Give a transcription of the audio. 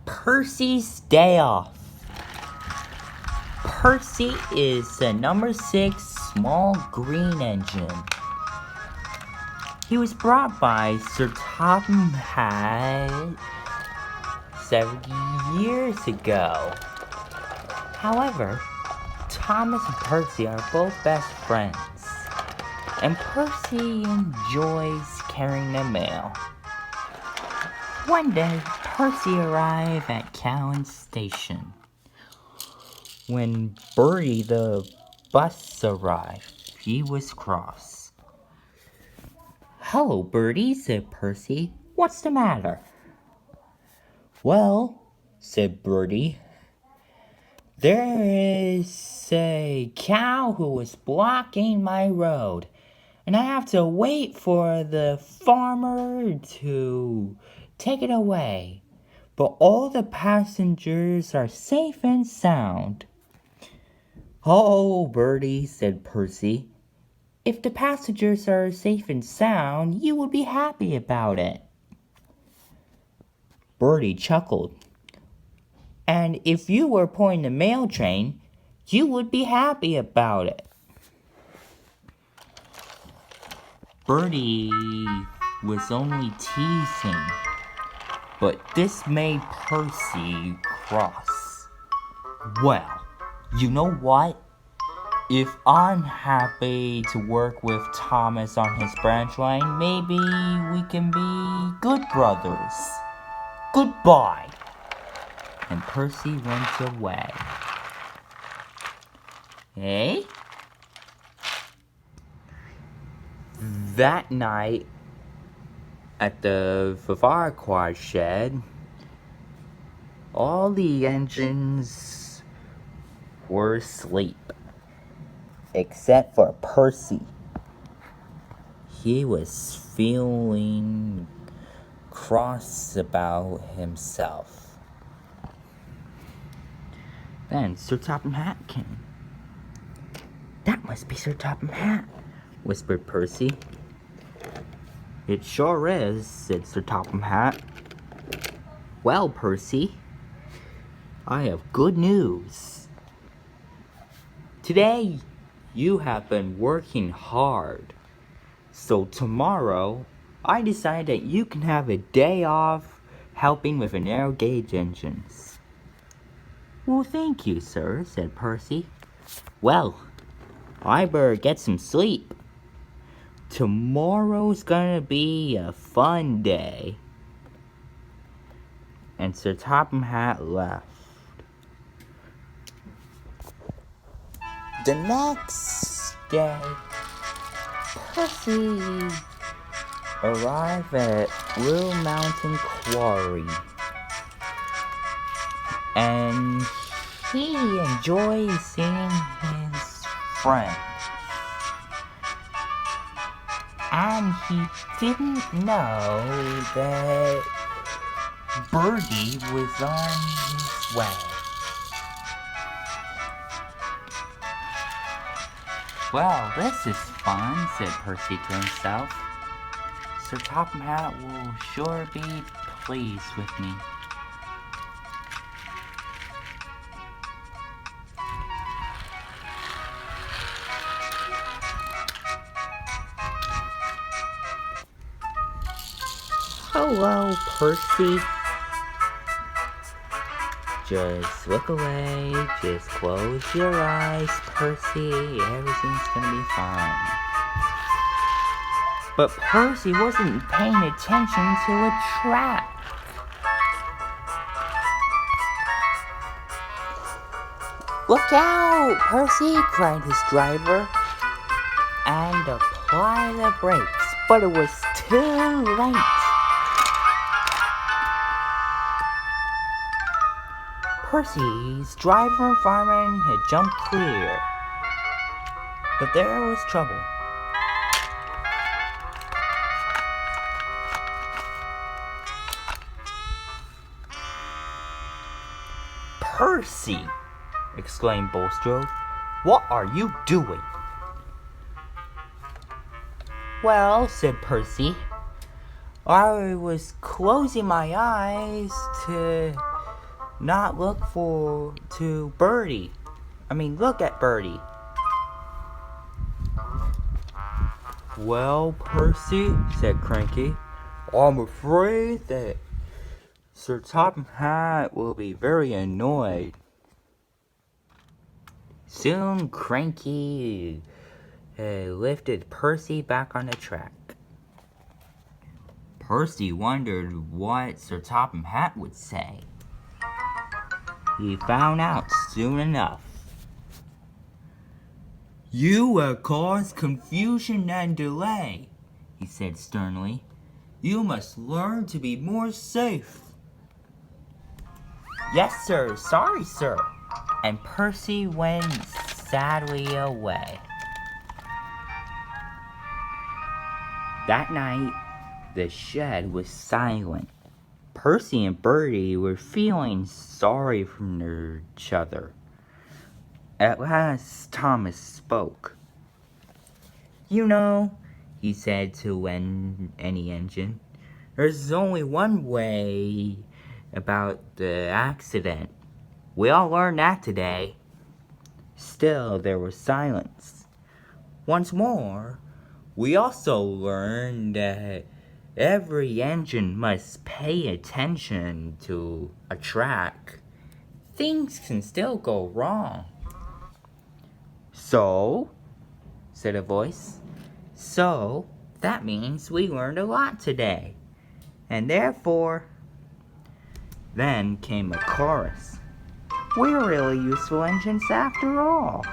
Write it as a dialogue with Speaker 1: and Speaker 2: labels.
Speaker 1: Percy's day off. Percy is the number 6 small green engine. He was brought by Sir Topham Hatt 70 years ago. However, Thomas and Percy are both best friends, and Percy enjoys carrying the mail. One day, Percy arrived at Cowan Station. When Bertie the bus arrived, he was cross. "Hello, Bertie," said Percy. "What's the matter?" "Well," said Bertie, "there is a cow who is blocking my road, and I have to wait for the farmer to take it away. But all the passengers are safe and sound." "Oh, Bertie," said Percy, "if the passengers are safe and sound, you would be happy about it." Bertie chuckled. "And if you were pulling the mail train, you would be happy about it." Bertie was only teasing, but this made Percy cross. "Well, you know what? If I'm happy to work with Thomas on his branch line, maybe we can be good brothers. Goodbye." And Percy went away. Eh? That night, at the Farquhar shed, all the engines were asleep, except for Percy. He was feeling cross about himself. Then Sir Topham Hatt came. "That must be Sir Topham Hatt," whispered Percy. "It sure is," said Sir Topham Hatt. "Well, Percy, I have good news. Today, you have been working hard. So tomorrow, I decide that you can have a day off helping with the narrow gauge engines." "Well, thank you, sir," said Percy. "Well, I better get some sleep. Tomorrow's gonna be a fun day." And Sir Topham Hatt left. The next day, Percy arrived at Little Mountain Quarry, and he enjoyed seeing his friends. And he didn't know that Bertie was on his way. "Well, this is fun," said Percy to himself. "Sir Topham Hatt will sure be pleased with me." "Hello, Percy." "Just look away, just close your eyes, Percy, everything's gonna be fine." But Percy wasn't paying attention to a trap. "Look out, Percy!" cried his driver, and applied the brakes, but it was too late. Percy's driver and fireman had jumped clear, but there was trouble. "Percy!" exclaimed Bulstrode. "What are you doing?" "Well," said Percy, "I was closing my eyes to not look to Birdie. Look at Birdie. Well, Percy, said Cranky, I'm afraid that Sir Topham Hatt will be very annoyed. Soon Cranky lifted Percy back on the track. Percy wondered what Sir Topham Hatt would say. He found out soon enough. You have caused confusion and delay, he said sternly. You must learn to be more safe. Yes, sir. Sorry, sir. And Percy went sadly away. That night, the shed was silent. Percy and Bertie were feeling sorry for each other. At last, Thomas spoke. You know, he said to any engine, there's only one way about the accident. We all learned that today. Still, there was silence. Once more, we also learned that every engine must pay attention to a track. Things can still go wrong. So, said a voice, so that means we learned a lot today. And therefore, then came a chorus. We're really useful engines after all.